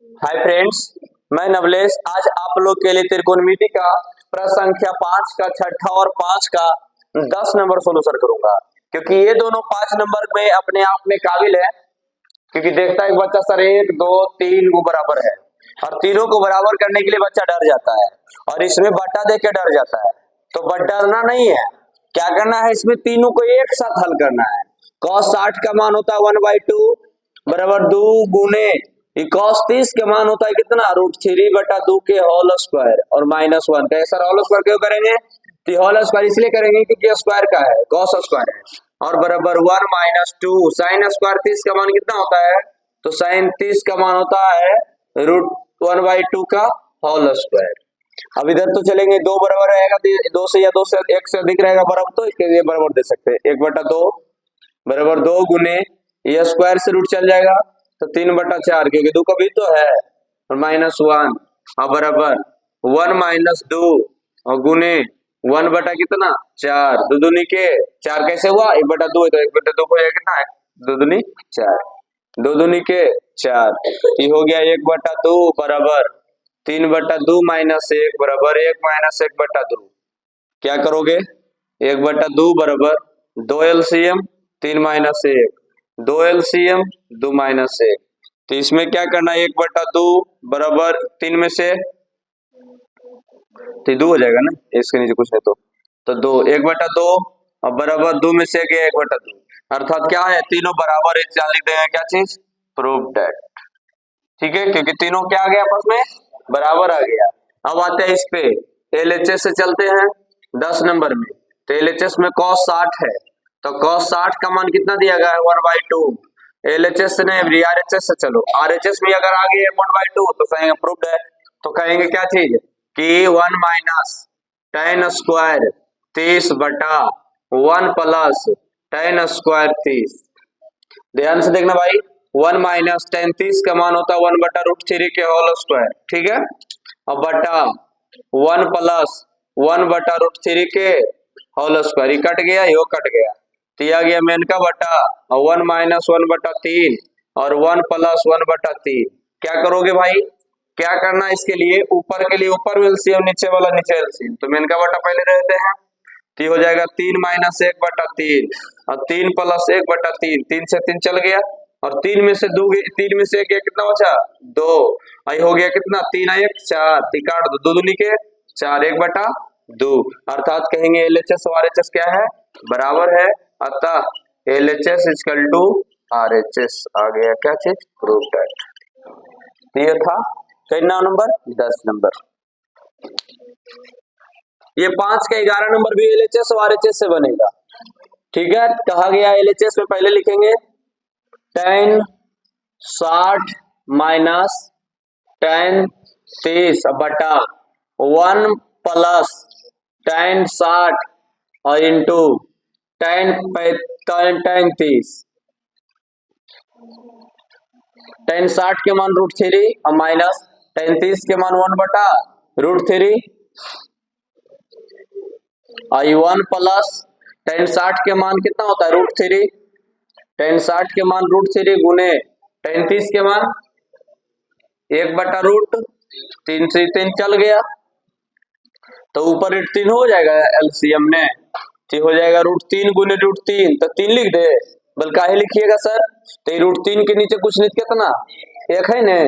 Hi friends, मैं नवलेश आज आप लोग के लिए त्रिकोणमिति का प्रश्न संख्या 5 का छठा और 5 का 10 नंबर सोल्यूशन करूंगा, क्योंकि ये दोनों 5 नंबर में अपने आप में काबिल है। क्योंकि देखता है एक बच्चा सर 1 2 3 को बराबर है और तीनों को बराबर करने के लिए बच्चा डर जाता है और इसमें बट्टा दे के डर जाता है। तो बट डरना नहीं है, क्या करना है, इसमें तीनों को एक साथ हल करना है। cos 60 का मान होता है 1/2 बराबर 2 गुने cos 30 के मान होता है कितना, √3/2 के होल स्क्वायर और -1 का। सर होल स्क्वायर क्यों करेंगे, तो होल स्क्वायर इसलिए करेंगे क्योंकि स्क्वायर का है, cos स्क्वायर है। और बराबर 1 - 2 sin स्क्वायर 30 का मान कितना होता है, तो sin 30 का मान होता है √1/2 का होल स्क्वायर। अब इधर तो चलेंगे, दो बराबर रहेगा तो दो से या दो से एक से अधिक रहेगा बराबर, तो इसके लिए बराबर दे सकते हैं। 1/2 बराबर 2 गुने ये स्क्वायर से रूट चल जाएगा तो 3/4, क्योंकि 2 का भी तो है, और -1 और बराबर 1 - 2 और गुने 1 बटा कितना 4, 2 दूनी के 4 कैसे हुआ, 1/2 है तो 1/2 हो जाएगा कितना है, 2 दूनी 4, 2 दूनी के 4, ये हो गया 1/2 बराबर 3/2 - 1 बराबर 1 - 1/2। क्या करोगे, 1/2 बराबर 2 LCM 3 - 1, 2 LCM 2 - 1, तो इसमें क्या करना है, 1/2 बराबर 3 में से तो 2 हो जाएगा ना, इसके नीचे कुछ है तो 2 1/2 और बराबर 2 में से गया 1/2, अर्थात क्या है, तीनों बराबर है। लिख देंगे क्या चीज, प्रूव दैट। ठीक है, क्योंकि तीनों क्या आ गया आपस में बराबर आ गया। अब आते हैं इस पे, LHS से चलते हैं 10 नंबर में। तो LHS में cos 60 है, तो cos 60 का मान कितना दिया गया है 1/2। LHS से नहीं, RHS से चलो, RHS में अगर आ गई 1/2 तो कहेंगे प्रूव्ड है। तो कहेंगे क्या चीज कि 1 - tan स्क्वायर 30 बटा 1 प्लस tan स्क्वायर 30। ध्यान से देखना भाई, 1 - tan 30 का मान होता है 1/√3 के होल स्क्वायर, ठीक है, और बटा 1 प्लस 1/√3 के होल स्क्वायर, ये कट गया, ये कट गया, तो आ गया मेन का बटा 1 - 1/3 और 1 प्लस 1/3। क्या करोगे भाई, क्या करना इसके लिए, ऊपर के लिए ऊपर एलसीएम, नीचे वाला नीचे एलसीएम, तो मेन का बटा पहले रहते हैं, तो हो जाएगा 3 - 1/3 और 3 प्लस 1/3, 3 से 3 चल गया और 3 में से 2, 3 में से 1 कितना बचा 2, आई हो गया कितना 3 - 1 4, काट दो, 2 दूनी के 4, 1/2, अर्थात कहेंगे LHS और RHS क्या है, बराबर है, अतः LHS इक्वल टू RHS आ गया क्या चीज, प्रूव दैट। ये था कितना नंबर, 10 नंबर। ये 5 का 11 नंबर भी LHS और RHS से बनेगा, ठीक है। कहा गया LHS में पहले लिखेंगे tan 60 माइनस tan 30 बटा 1 प्लस tan 60 और इंटू tan 30, tan 60 के मान √3 और माइनस tan 30 के मान 1/√3 और 1 प्लस tan 60 के मान कितना होता है √3, tan 60 के मान √3 गुने tan 30 के मान 1/√3 से 3 चल गया, तो ऊपर √3 हो जाएगा एलसीएम में, तो हो जाएगा √3 गुने √3, तो 3 लिख दे, बल्कि काहे लिखिएगा सर, तो √3 के नीचे कुछ नहीं, कितना 1 है ना,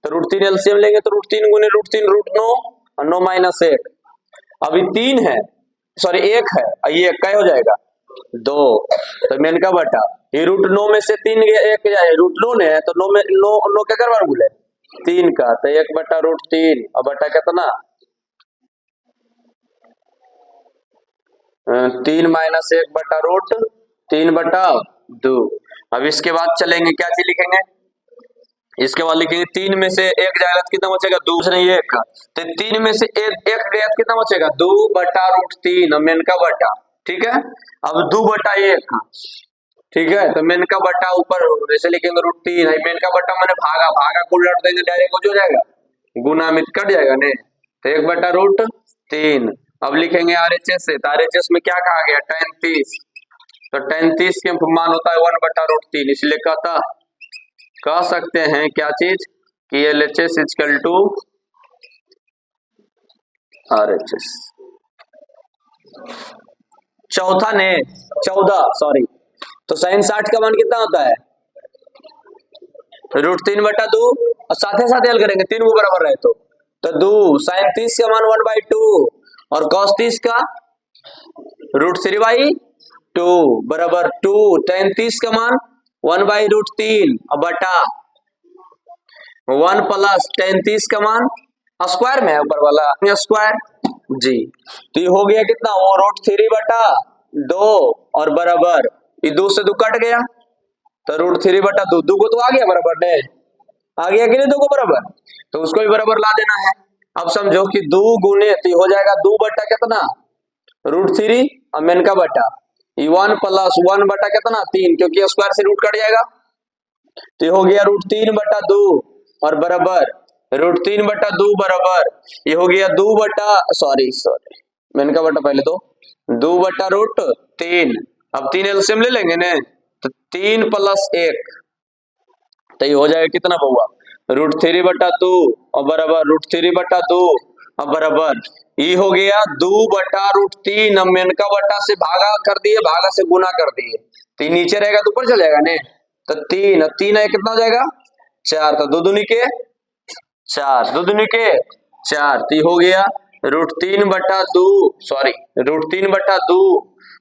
तो √3 एलसीएम लेंगे तो √3 गुने √3 √9 और 9 - 1, अभी 3 है, सॉरी 1 है, ये 1 का हो जाएगा 2, तो मेन का बटा ये √9 में से 3 गया, 1 जाए √9 है तो 9 में 9 क्या करवा बोले 3 का, तो 1/√3 और बटा कितना 3 - 1/√3/2। अब इसके बाद चलेंगे, क्या चीज लिखेंगे, इसके बाद लिखेंगे 3 में से 1 जाएगा तो कितना बचेगा, दूसरे 1, तो 3 में से 1 गया तो कितना बचेगा 2/√3 और मेन का बटा, ठीक है। अब 2/1, ठीक है, तो मेन का बटा ऊपर जैसे लिखेंगे √3 है, मेन का बटा मैंने भागा भागा को उलट देंगे डायरेक्ट, हो जाएगा गुना में कट जाएगा ने, तो 1/√3। अब लिखेंगे RHS से, तो RHS में क्या कहा गया tan 30, तो tan 30 के मान होता है 1/√3, इसलिए कह सकते हैं क्या चीज, कि LHS इक्वल टू RHS। चौथा ने 14 सॉरी, तो sin 60 का मान कितना होता है? √3/2 और साथ ही हल करेंगे 3 को बराबर रहे तो 2 sin 30 का मान 1/2 और cos 30 का √3/2 बराबर 2 tan 30 का मान 1/√3 बटा 1 प्लस tan 30 का मान स्क्वायर में है ऊपर वाला स्क्वायर जी। तो ये हो गया कितना? वो √3/2 और बराबर ये 2 से 2 कट गया तो √3/2 2 को तो आ गया बराबर ने, आ गया कि नहीं 2 को बराबर, तो उसको भी बराबर ला देना है। अब समझो कि 2 गुने तो हो जाएगा 2 बटा कितना √3 और मेन का बटा 1 प्लस 1 बटा कितना 3, क्योंकि स्क्वायर से रूट कट जाएगा तो हो गया √3/2 और बराबर √3/2 बराबर ये हो गया 2 बटा सॉरी मेन का बटा पहले तो 2 बटा √3। अब 3 एलसीएम ले लेंगे ने तो 3 प्लस 1 तो ये हो जाएगा कितना बउआ √3/2 और बराबर √3/2 और बराबर ये हो गया 2 बटा √3। अब मेन का बटा से भागा कर दिए, भागा से गुना कर दिए तो नीचे रहेगा तो ऊपर चल जाएगा ने, तो 3 और 3 है कितना हो जाएगा 4, तो 2 दूनी के 4 2 दूनी के 4 तो हो गया √3/2 सॉरी √3/2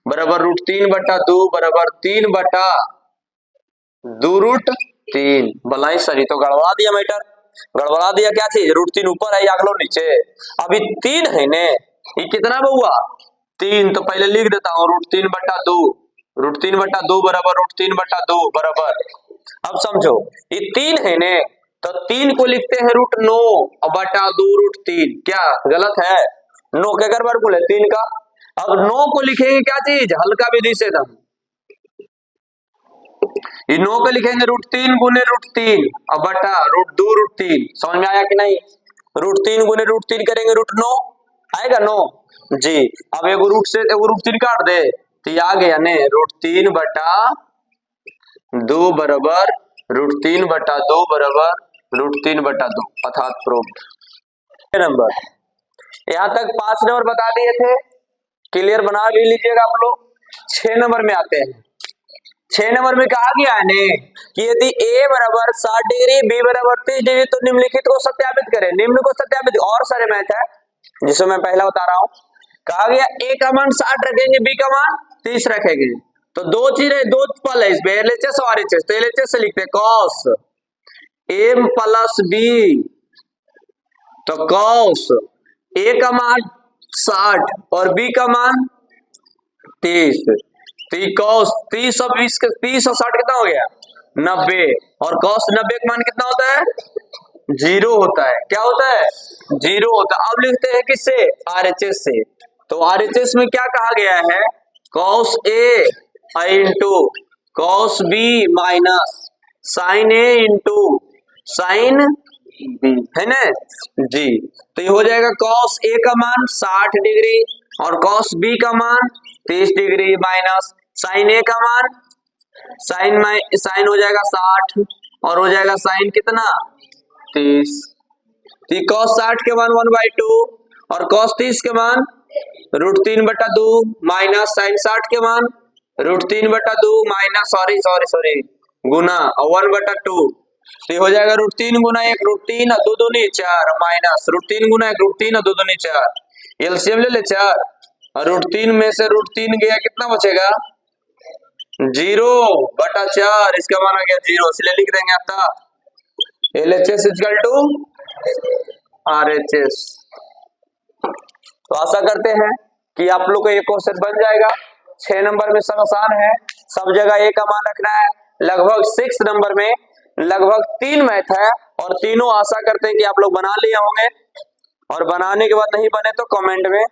बराबर √3/2 बराबर 3/2√3। भलाई सही तो गड़बड़ा दिया मैटर, गड़बड़ा दिया क्या चीज √3 ऊपर है अगलो नीचे, अभी 3 है ने, ये कितना हुआ 3, तो पहले लिख देता हूँ √3/2 √3/2 बराबर √3/2 बराबर। अब समझो ये 3 है ने तो 3 को लिखते हैं √9 बटा 2√3, क्या गलत है? 9 के घर वर्गमूल है 3 का। अब 9 को लिखेंगे क्या चीज हल्का विधि से दम, ये 9 को लिखेंगे √3 गुने √3 और बटा √2√3। समझ में आया कि नहीं? √3 गुने √3 करेंगे √9 आएगा 9 जी। अब एगो रूट से एगो √3 काट दे तो ये आ गया ने √3/2 बराबर √3/2 बराबर √3/2 अर्थात प्रूव्ड। नंबर यहाँ तक 5 नंबर बता दिए थे, क्लियर बना भी लीजिएगा आप लोग। 6 नंबर में आते हैं। 6 नंबर में कहा गया है ने कि यदि a बराबर 60 डिग्री b बराबर 30 डिग्री तो निम्नलिखित को सत्यापित करें। निम्न को सत्यापित और सारे मैथ है जिसको मैं पहला बता रहा हूँ। कहा गया a का मान 60 रखेंगे, b का मान 30 रखेंगे, तो दो चीज है, दो पल है इसमें LHS और RHS। तो LHS से लिखते cos a प्लस b, तो cos a का मान 60 और b का मान 30, तो cos 30 और 20 30 और 60 कितना हो गया 90, और cos 90 का मान कितना होता है 0 होता है। क्या होता है 0 होता है। अब लिखते हैं किससे RHS से, तो RHS में क्या कहा गया है cos a into cos b minus sin a into sin b है ना जी। तो ये हो जाएगा cos a का मान 60 डिग्री और cos b का मान 30 डिग्री माइनस sin a का मान sin हो जाएगा 60 और हो जाएगा sin कितना 30। तो cos 60 के मान 1/2 और cos 30 के मान √3/2 माइनस sin 60 के मान √3/2 माइनस सॉरी गुना और 1/2। तो हो जाएगा √3 गुना 1 √3 और 2 दूनी 4 माइनस √3 गुना 1 √3 और 2 दूनी 4। एलसीएम ले ले 4 और √3 में से √3 गया कितना बचेगा 0/4, इसका मान आ गया 0, इसलिए लिख देंगे आपका LHS इक्वल टू RHS। तो आशा करते हैं कि आप लोग को ये क्वेश्चन बन जाएगा। 6 नंबर में सब आसान है, सब जगह A का मान रखना है। लगभग 6 नंबर में लगभग 3 मैथ है और तीनों आशा करते हैं कि आप लोग बना लिए होंगे, और बनाने के बाद नहीं बने तो कमेंट में